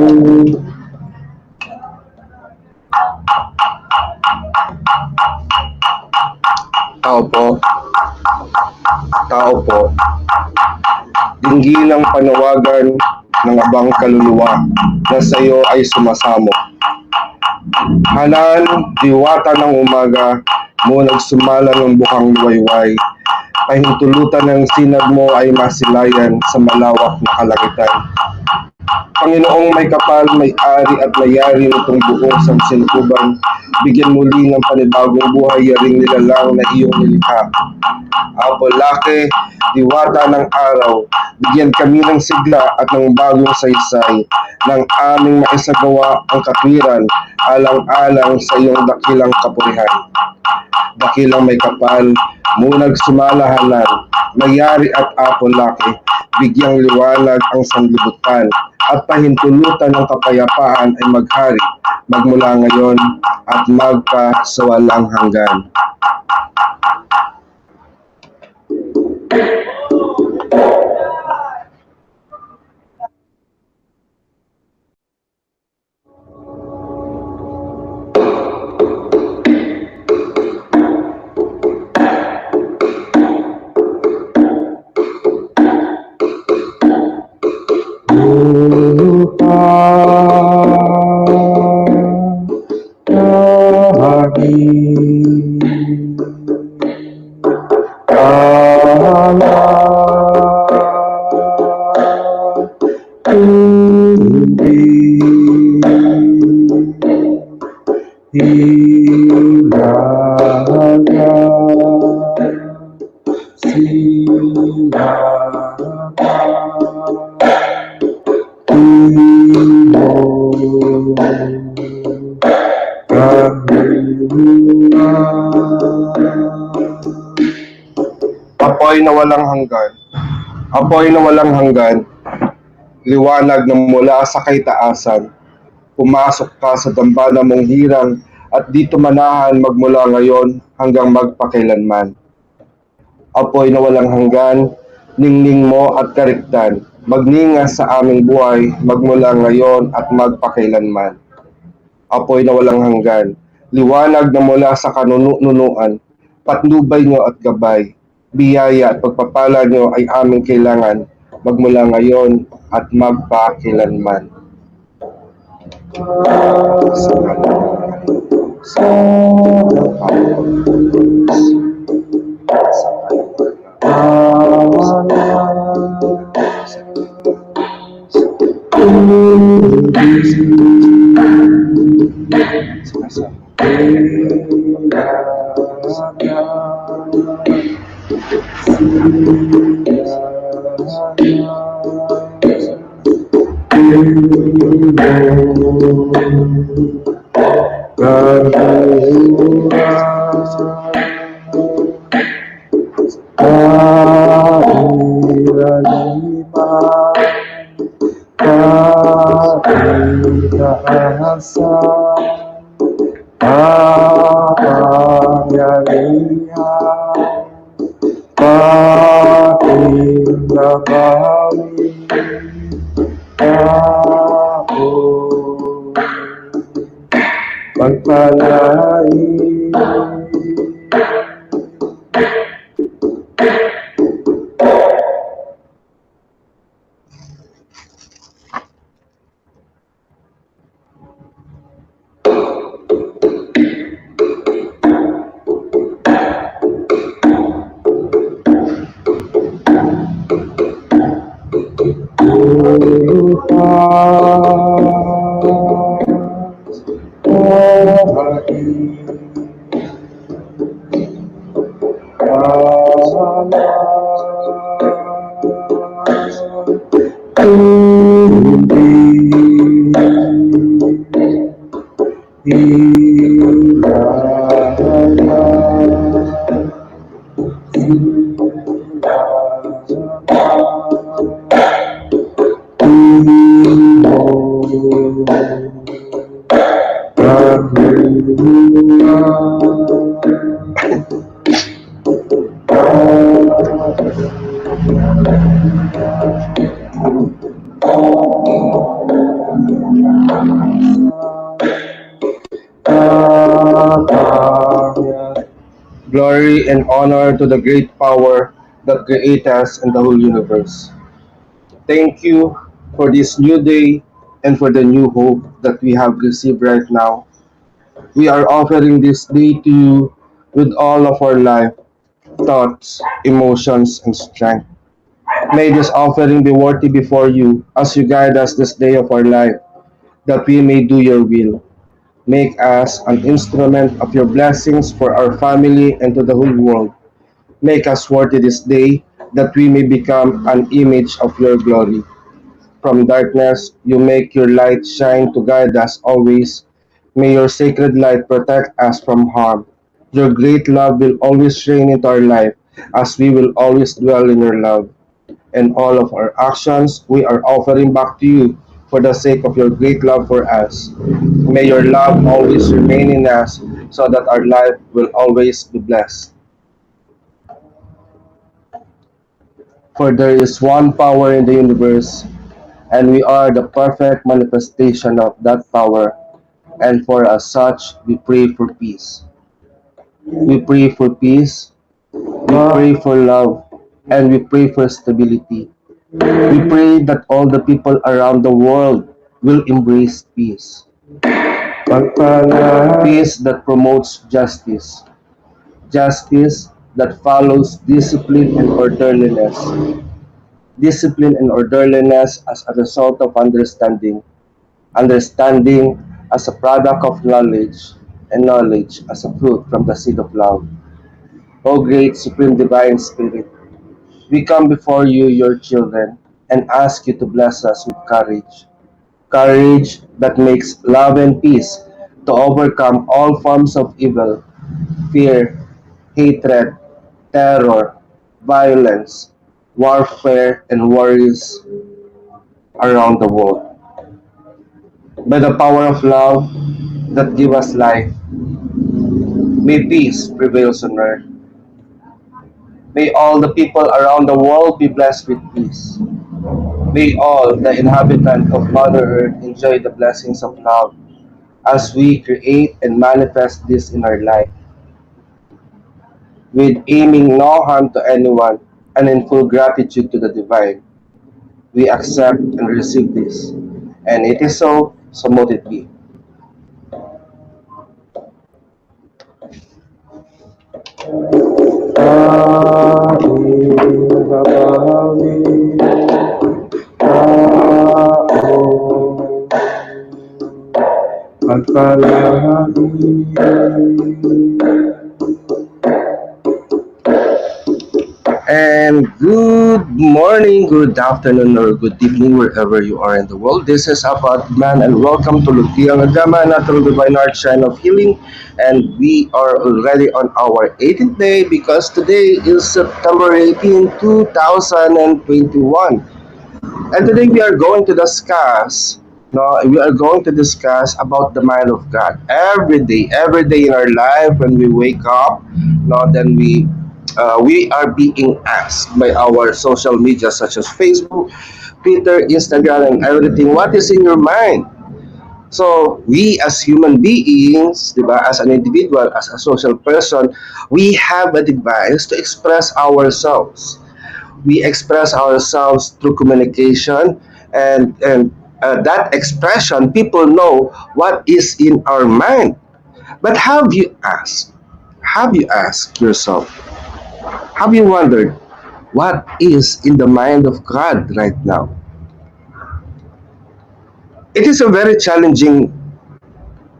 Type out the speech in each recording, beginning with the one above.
Tao po, tao po, dinggilang panawagan ng abang kaluluwa na sa iyo ay sumasamo. Halaan, diwata ng umaga mo nagsumala ng bukang luwayway. Pahintulutan ng sinag mo ay masilayan sa malawak na kalangitan. Panginoong may kapal, may-ari at mayari nitong buong sansinukuban, bigyan muli ng panibagong buhay yaring nilalang na iyong nilikha. Apolake, diwata ng araw, bigyan kami ng sigla at ng bagong saysay, ng aming maisagawa ang katwiran, alang-alang sa iyong dakilang kapurihan. Dakilang may kapal, munag sumalahanan, mayari at apolake, bigyang liwanag ang sanlibutan, at pahintulutan ng kapayapaan ay maghari, magmula ngayon at magpasawalang hanggan. Apoy na walang hanggan, apoy na walang hanggan, liwanag na mula sa kaitaasan. Pumasok ka sa dambana mong hirang at dito manahan magmula ngayon hanggang magpakailanman. Apoy na walang hanggan, ningning mo at kariktan, magningas sa aming buhay magmula ngayon at magpakailanman. Apoy na walang hanggan, liwanag na mula sa kanunuan, patnubay nyo at gabay, biyaya at pagpapala nyo ay aming kailangan magmula ngayon at magpakailanman. Glory and honor to the great power that created us and the whole universe. Thank you for this new day and for the new hope that we have received right now. We are offering this day to you with all of our life, thoughts, emotions, and strength. May this offering be worthy before you as you guide us this day of our life, that we may do your will. Make us an instrument of your blessings for our family and to the whole world. Make us worthy this day, that we may become an image of your glory. From darkness, you make your light shine to guide us always. May your sacred light protect us from harm. Your great love will always reign into our life, as we will always dwell in your love. And all of our actions we are offering back to you for the sake of your great love for us. May your love always remain in us, so that our life will always be blessed. For there is one power in the universe, and we are the perfect manifestation of that power, and for as such we pray for peace. We pray for peace, we pray for love, and we pray for stability. We pray that all the people around the world will embrace peace. Peace that promotes justice. Justice that follows discipline and orderliness. Discipline and orderliness as a result of understanding. Understanding as a product of knowledge. And knowledge as a fruit from the seed of love. O great Supreme Divine Spirit, we come before you, your children, and ask you to bless us with courage. Courage that makes love and peace to overcome all forms of evil, fear, hatred, terror, violence, warfare, and worries around the world. By the power of love that give us life, may peace prevails on earth. May all the people around the world be blessed with peace. May all the inhabitants of Mother Earth enjoy the blessings of love as we create and manifest this in our life, with aiming no harm to anyone and in full gratitude to the divine. We accept and receive this. And it is so, so mote it be. And good morning, good afternoon, or good evening, wherever you are in the world. This is Apat Man, and welcome to Lutiang Agama, Natural Divine Art Shine of Healing. And we are already on our 18th day because today is September 18, 2021. And today we are going to discuss, no, we are going to discuss about the mind of God. Every day in our life when we wake up, no, then we are being asked by our social media such as Facebook, Twitter, Instagram, and everything. What is in your mind? So we as human beings, diba, as an individual, as a social person, we have a device to express ourselves. We express ourselves through communication, and that expression, people know what is in our mind. But have you asked yourself, have you wondered what is in the mind of God right now? It is a very challenging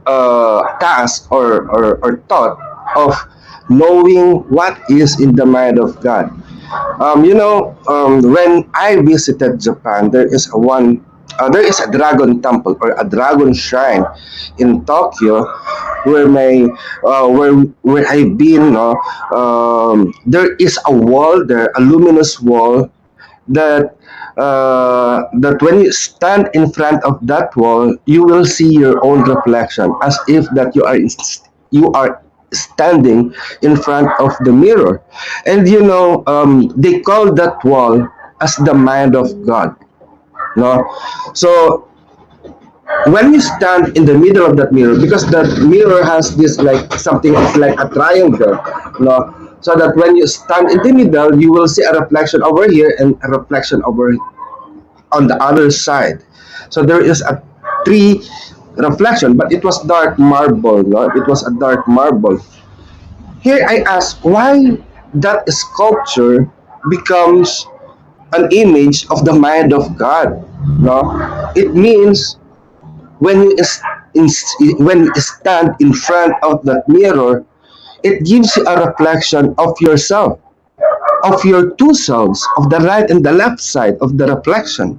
task or thought of knowing what is in the mind of God. When I visited Japan, there is a dragon temple or a dragon shrine in Tokyo, where my where I've been. No, there is a wall there, a luminous wall that that when you stand in front of that wall, you will see your own reflection, as if that you are standing in front of the mirror. And they call that wall as the mind of God. No, so when you stand in the middle of that mirror, because that mirror has this like something like a triangle, so that when you stand in the middle, you will see a reflection over here and a reflection over on the other side. So there is a three reflection, but it was dark marble. No? It was a dark marble. Here I ask why that sculpture becomes an image of the mind of God. No, it means when you in, when you stand in front of that mirror, it gives you a reflection of yourself, of your two selves, of the right and the left side of the reflection.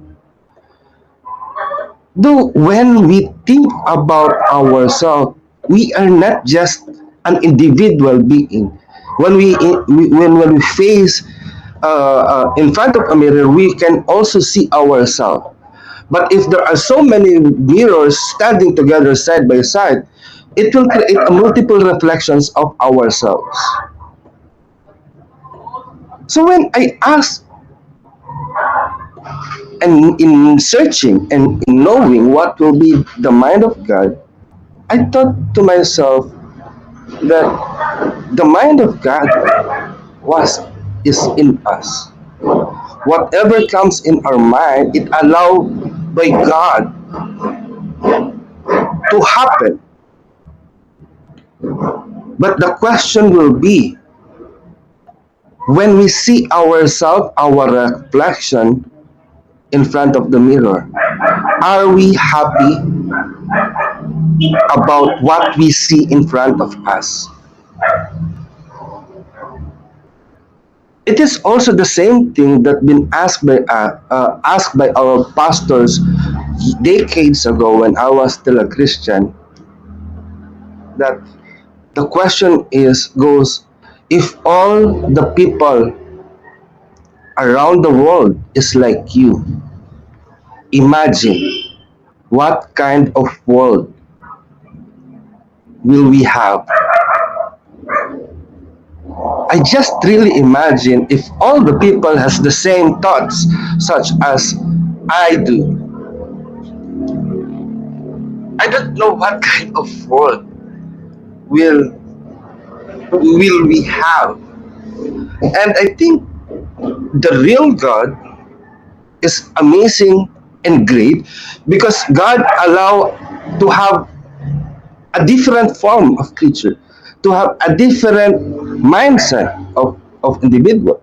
Though when we think about ourselves, we are not just an individual being. When when we face in front of a mirror, we can also see ourselves. But if there are so many mirrors standing together side by side, it will create a multiple reflections of ourselves. So when I ask and in searching and in knowing what will be the mind of God, I thought to myself that the mind of God was is in us. Whatever comes in our mind, it allowed by God to happen. But the question will be, when we see ourselves, our reflection in front of the mirror, are we happy about what we see in front of us? It is also the same thing that been asked by our pastors decades ago when I was still a Christian. That the question is goes, if all the people around the world is like you, imagine what kind of world will we have. I just really imagine if all the people has the same thoughts such as I do. I don't know what kind of world will we have. And I think the real God is amazing and great because God allow to have a different form of creature, to have a different mindset of individual.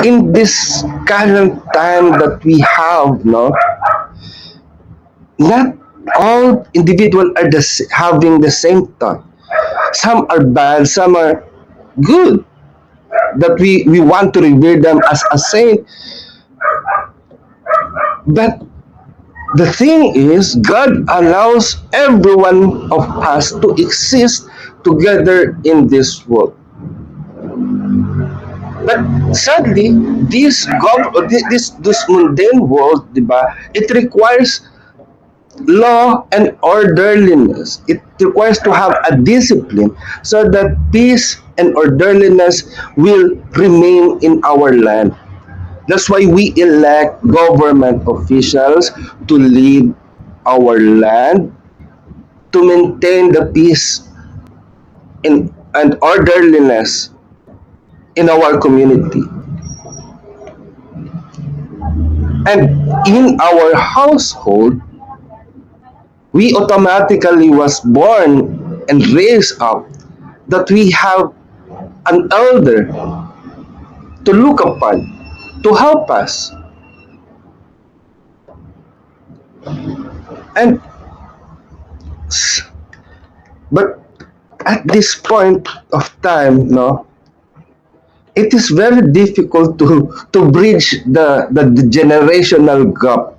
In this current time that we have, not all individuals are having the same thought. Some are bad, some are good. That we want to revere them as a saint. But the thing is, God allows every one of us to exist together in this world. But sadly, this mundane world, diba, it requires law and orderliness. It requires to have a discipline so that peace and orderliness will remain in our land. That's why we elect government officials to lead our land, to maintain the peace and orderliness in our community. And in our household, we automatically was born and raised up that we have an elder to look upon, to help us. And but at this point of time, it is very difficult to bridge the generational gap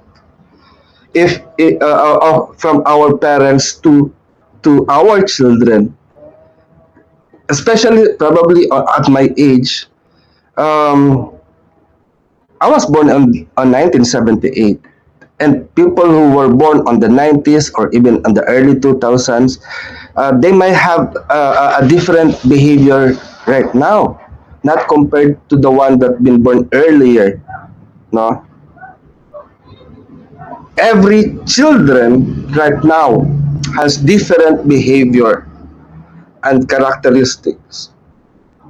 if from our parents to our children, especially probably at my age. um, I was born on 1978, and people who were born on the 90s or even on the early 2000s, they might have a different behavior right now, not compared to the one that been born earlier, no. Every children right now has different behavior and characteristics.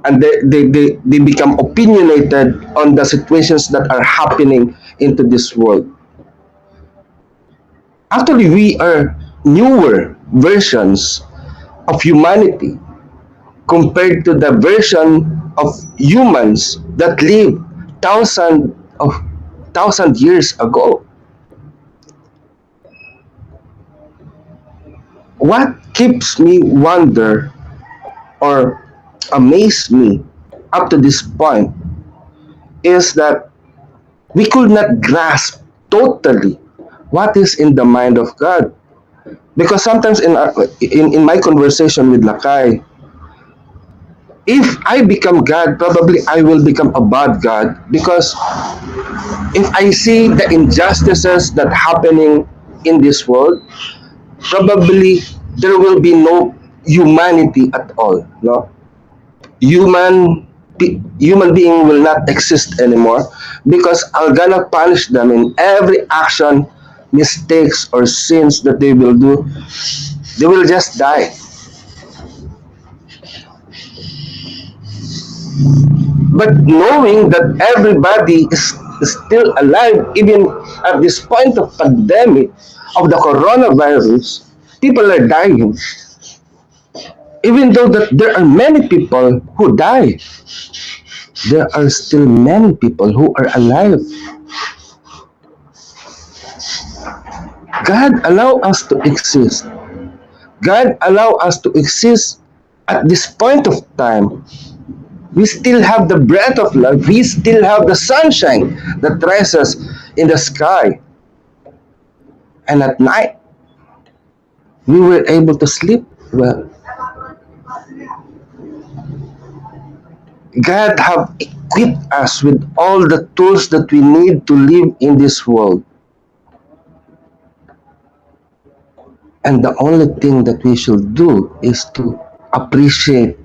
And they become opinionated on the situations that are happening into this world. Actually, we are newer versions of humanity compared to the version of humans that lived thousand years ago. What keeps me wonder or amaze me up to this point is that we could not grasp totally what is in the mind of God. Because sometimes in my conversation with Lakay, if I become God, probably I will become a bad God. Because if I see the injustices that happening in this world, probably there will be no humanity at all. No, human being will not exist anymore because I'm gonna punish them in every action, mistakes or sins that they will do. They will just die. But knowing that everybody is still alive, even at this point of pandemic of the coronavirus, people are dying. Even though that there are many people who die, there are still many people who are alive. God allow us to exist. God allow us to exist at this point of time. We still have the breath of life. We still have the sunshine that rises in the sky. And at night, we were able to sleep well. God have equipped us with all the tools that we need to live in this world. And the only thing that we should do is to appreciate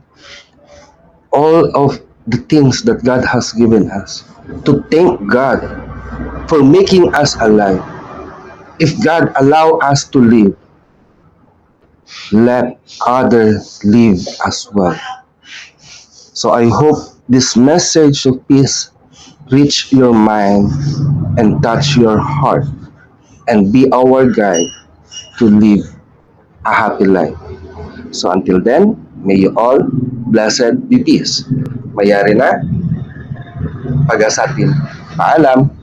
all of the things that God has given us. To thank God for making us alive. If God allow us to live, let others live as well. So I hope this message of peace reach your mind and touch your heart and be our guide to live a happy life. So until then, may you all blessed be peace. Mayari na, pag-asatin. Paalam.